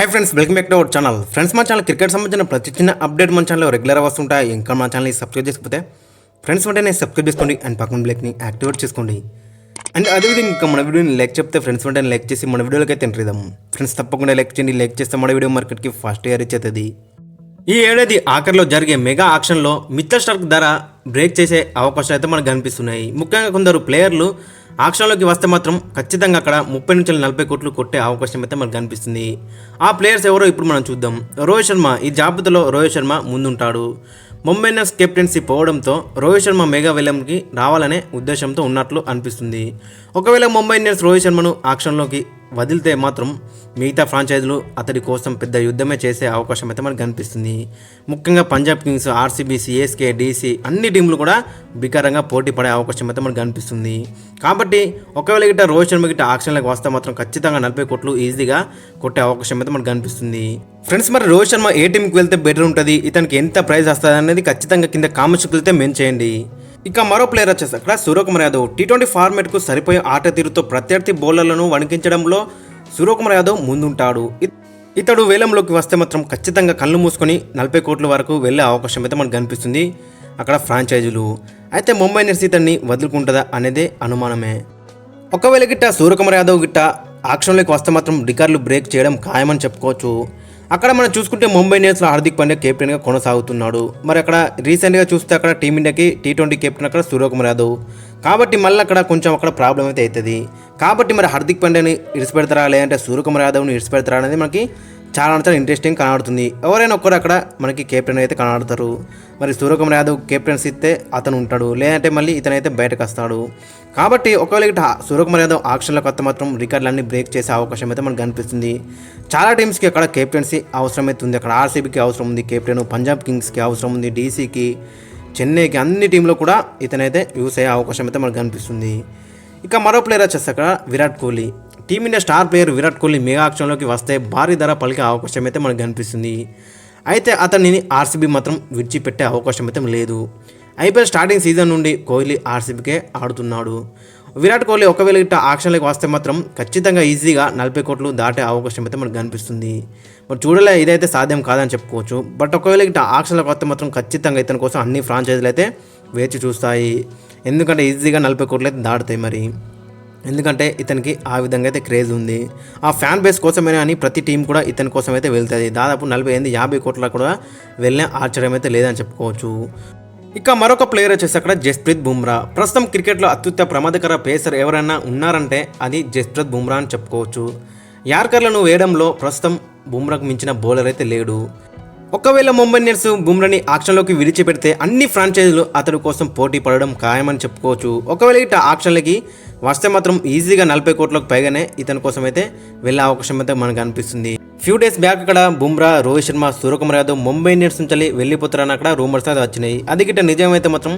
Hi friends, welcome back to our channel. Friends, మా channel cricket సంబంధించిన ప్రతి చిన్న అప్డేట్ మన ఛానల్లో రెగ్యులర్ వస్తుంటాయి. ఇంకా మా ఛానల్ని సబ్స్క్రైబ్ చేసుకుంటే ఫ్రెండ్స్ వెంటనే సబ్స్క్రైబ్ చేసుకోండి అండ్ పక్కన బ్లెక్ని యాక్టివేట్ చేసుకోండి. అండ్ అదేవిధంగా ఇంకా మన వీడియోని లైక్ చెప్తే ఫ్రెండ్స్ వెంటనే లైక్ చేసి మన వీడియోలకి అయితే ఎంట్రీ ఇద్దాం. ఫ్రెండ్స్ తప్పకుండా లైక్ చేయండి. లైక్ చేస్తే మన వీడియో మార్కెట్కి ఫస్ట్ ఇయర్ ఇచ్చేది. ఈ ఏడాది ఆఖరిలో జరిగే మెగా ఆక్షన్లో మిచెల్ స్టార్క్ ధర బ్రేక్ చేసే అవకాశాలు అయితే మనకు కనిపిస్తున్నాయి. ముఖ్యంగా కొందరు ప్లేయర్లు ఆక్షన్లోకి వస్తే మాత్రం ఖచ్చితంగా అక్కడ 30 నుంచి 40 కోట్లు కొట్టే అవకాశం అయితే మనకు కనిపిస్తుంది. ఆ ప్లేయర్స్ ఎవరో ఇప్పుడు మనం చూద్దాం. రోహిత్ శర్మ, ఈ జాబితాలో రోహిత్ శర్మ ముందుంటాడు. ముంబై ఇండియన్స్ కెప్టెన్సీ పోవడంతో రోహిత్ శర్మ మెగా వేలంకి రావాలనే ఉద్దేశంతో ఉన్నట్లు అనిపిస్తుంది. ఒకవేళ ముంబై ఇండియన్స్ రోహిత్ శర్మను ఆక్షన్లోకి వదిలితే మాత్రం మిగతా ఫ్రాంచైజీలు అతడి కోసం పెద్ద యుద్ధమే చేసే అవకాశం అయితే మనకు కనిపిస్తుంది. ముఖ్యంగా Punjab Kings, RCB, CSK, DC అన్ని టీంలు కూడా బికారంగా పోటీ పడే అవకాశం అయితే మనకు కనిపిస్తుంది. కాబట్టి ఒకవేళ గిట్ట రోహిత్ శర్మ గిట్ట ఆక్షన్లోకి వస్తే మాత్రం ఖచ్చితంగా 40 కోట్లు ఈజీగా కొట్టే అవకాశం అయితే మనకు కనిపిస్తుంది. ఫ్రెండ్స్, మరి రోహిత్ శర్మ ఏ టీంకి వెళ్తే బెటర్ ఉంటుంది, ఇతనికి ఎంత ప్రైజ్ వస్తుంది అనేది ఖచ్చితంగా కింద కామెంట్స్కి వెళ్తే మెన్షన్ చేయండి. ఇక మరో ప్లేయర్ వచ్చేసి అక్కడ సూర్యకుమార్ యాదవ్. టీ20 ఫార్మాట్కు సరిపోయే ఆట తీరుతో ప్రత్యర్థి బౌలర్లను వణికించడంలో సూర్యకుమార్ యాదవ్ ముందుంటాడు. ఇతడు వేలంలోకి వస్తే మాత్రం ఖచ్చితంగా కళ్ళు మూసుకొని 40 కోట్ల వరకు వెళ్ళే అవకాశం అయితే మనకు కనిపిస్తుంది అక్కడ ఫ్రాంచైజీలు. అయితే ముంబై ఇండియన్స్ ఇతన్ని వదులుకుంటుందా అనేదే అనుమానమే. ఒకవేళ గిట్ట సూర్యకుమార్ యాదవ్ గిట్ట ఆక్షన్లోకి వస్తే మాత్రం రికార్డులు బ్రేక్ చేయడం ఖాయమని చెప్పుకోవచ్చు. అక్కడ మనం చూసుకుంటే ముంబై ఇండియన్స్లో హార్దిక్ పాండ్యా కెప్టెన్గా కొనసాగుతున్నాడు. మరి అక్కడ రీసెంట్గా చూస్తే అక్కడ టీమిండియాకి టీ20 కెప్టెన్ అక్కడ సూర్యకుమార్ యాదవ్. కాబట్టి మళ్ళీ అక్కడ కొంచెం అక్కడ ప్రాబ్లం అయితే అవుతుంది. కాబట్టి మరి హార్దిక్ పాండ్యాని ఇడిచిపెడతారా లేదంటే సూర్యకుమార్ యాదవ్ని ఇడిచిపెడతారా అనేది మనకి చాలా ఇంట్రెస్టింగ్ కనబడుతుంది. ఎవరైనా ఒక్కరు అక్కడ మనకి కెప్టెన్ అయితే కనబడతారు. మరి సూర్యకుమార్ యాదవ్ కెప్టెన్స్ ఇస్తే అతను ఉంటాడు, లేదంటే మళ్ళీ ఇతనైతే బయటకు వస్తాడు. కాబట్టి ఒకవేళ ఇటు సూర్యకుమార్ యాదవ్ ఆక్షన్లోకి వస్తే మాత్రం రికార్డులన్నీ బ్రేక్ చేసే అవకాశం అయితే మనకు కనిపిస్తుంది. చాలా టీమ్స్కి అక్కడ కెప్టెన్సీ అవసరమైతే ఉంది. అక్కడ ఆర్సీబీకి అవసరం ఉంది కెప్టెన్, పంజాబ్ కింగ్స్కి అవసరం ఉంది, డీసీకి, చెన్నైకి, అన్ని టీంలో కూడా ఇతనైతే యూస్ అయ్యే అవకాశం అయితే మనకు కనిపిస్తుంది. ఇక మరో ప్లేయర్ వచ్చేసి అక్కడ Virat Kohli. Team India star player Virat Kohli mega ఆక్షన్లోకి వస్తే భారీ ధర పలికే అవకాశం అయితే మనకు కనిపిస్తుంది. అయితే అతనిని ఆర్సీబీ మాత్రం విడిచిపెట్టే అవకాశం అయితే లేదు. ఐపీఎల్ స్టార్టింగ్ సీజన్ నుండి కోహ్లీ ఆర్సీబీకే ఆడుతున్నాడు. విరాట్ కోహ్లీ ఒకవేళ ఇట్లా ఆక్షన్లోకి వస్తే మాత్రం ఖచ్చితంగా ఈజీగా 40 కోట్లు దాటే అవకాశం అయితే మనకు కనిపిస్తుంది. మరి చూడలే, ఇదైతే సాధ్యం కాదని చెప్పుకోవచ్చు. బట్ ఒకవేళ ఇట్లా ఆక్షన్లోకి వస్తే మాత్రం ఖచ్చితంగా ఇతని కోసం అన్ని ఫ్రాంచైజీలు అయితే వేచి చూస్తాయి. ఎందుకంటే ఈజీగా 40 కోట్లు అయితే దాటుతాయి. మరి ఎందుకంటే ఇతనికి ఆ విధంగా అయితే క్రేజ్ ఉంది. ఆ ఫ్యాన్ బేస్ కోసమైనా అని ప్రతి టీం కూడా ఇతని కోసం అయితే వెళ్తుంది. దాదాపు 40-50 కోట్ల కూడా వెళ్ళిన ఆశ్చర్యం అయితే లేదని చెప్పుకోవచ్చు. ఇక మరొక ప్లేయర్ వచ్చేసి అక్కడ జస్ప్రీత్ బుమ్రా. ప్రస్తుతం క్రికెట్లో అత్యుత్తమ ప్రమాదకర పేసర్ ఎవరైనా ఉన్నారంటే అది జస్ప్రీత్ బుమ్రా అని చెప్పుకోవచ్చు. యార్కర్లను వేయడంలో ప్రస్తుతం బుమ్రాకు మించిన బౌలర్ అయితే లేడు. ఒకవేళ ముంబై ఇండియన్స్ బుమ్రాని ఆక్షన్లోకి విడిచిపెడితే అన్ని ఫ్రాంచైజీలు అతడి కోసం పోటీ పడడం ఖాయమని చెప్పుకోవచ్చు. ఒకవేళ ఇట్లా ఆక్షన్లకి వస్తే మాత్రం ఈజీగా 40 కోట్లకు పైగానే ఇతని కోసం అయితే వెళ్ళే అవకాశం అయితే మనకు అనిపిస్తుంది. ఫ్యూ డేస్ బ్యాక్ అక్కడ బుమ్రా, రోహిత్ శర్మ, సూర్యకుమార్ యాదవ్ ముంబై ఇండియన్స్ నుంచి వెళ్ళిపోతారని అక్కడ రూమర్స్ అయితే వచ్చినాయి. అది గిట్ట నిజమైతే మాత్రం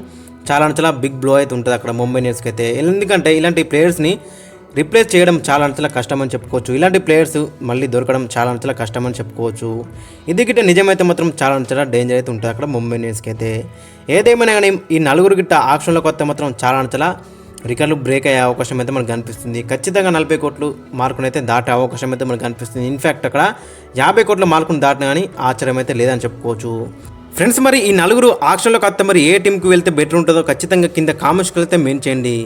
చాలా బిగ్ బ్లో అయితే ఉంటుంది అక్కడ ముంబై ఇండియన్స్కి అయితే. ఎందుకంటే ఇలాంటి ప్లేయర్స్ని రిప్లేస్ చేయడం చాలా కష్టమని చెప్పుకోవచ్చు. ఇలాంటి ప్లేయర్స్ మళ్ళీ దొరకడం చాలా కష్టమని చెప్పుకోవచ్చు. ఇది గిట్ట నిజమైతే మాత్రం చాలా డేంజర్ అయితే ఉంటుంది అక్కడ ముంబై ఇండియన్స్కి అయితే. ఏదేమైనా కానీ ఈ నలుగురు గిట్ట ఆక్షన్లోకి వస్తే మాత్రం చాలా రికార్డులు బ్రేక్ అయ్యే అవకాశం అయితే మనకు కనిపిస్తుంది. ఖచ్చితంగా 40 కోట్లు మార్కును అయితే దాటే అవకాశం అయితే మనకు కనిపిస్తుంది. ఇన్ఫ్యాక్ట్ అక్కడ 50 కోట్ల మార్కును దాటినా కానీ ఆశ్చర్యం అయితే లేదని చెప్పుకోవచ్చు. ఫ్రెండ్స్, మరి ఈ నలుగురు ఆక్షన్లోకి వస్తే మరి ఏ టీంకి వెళ్తే బెటర్ ఉంటుందో ఖచ్చితంగా కింద కామెంట్స్కి వెళ్తే మెన్షన్ చేయండి.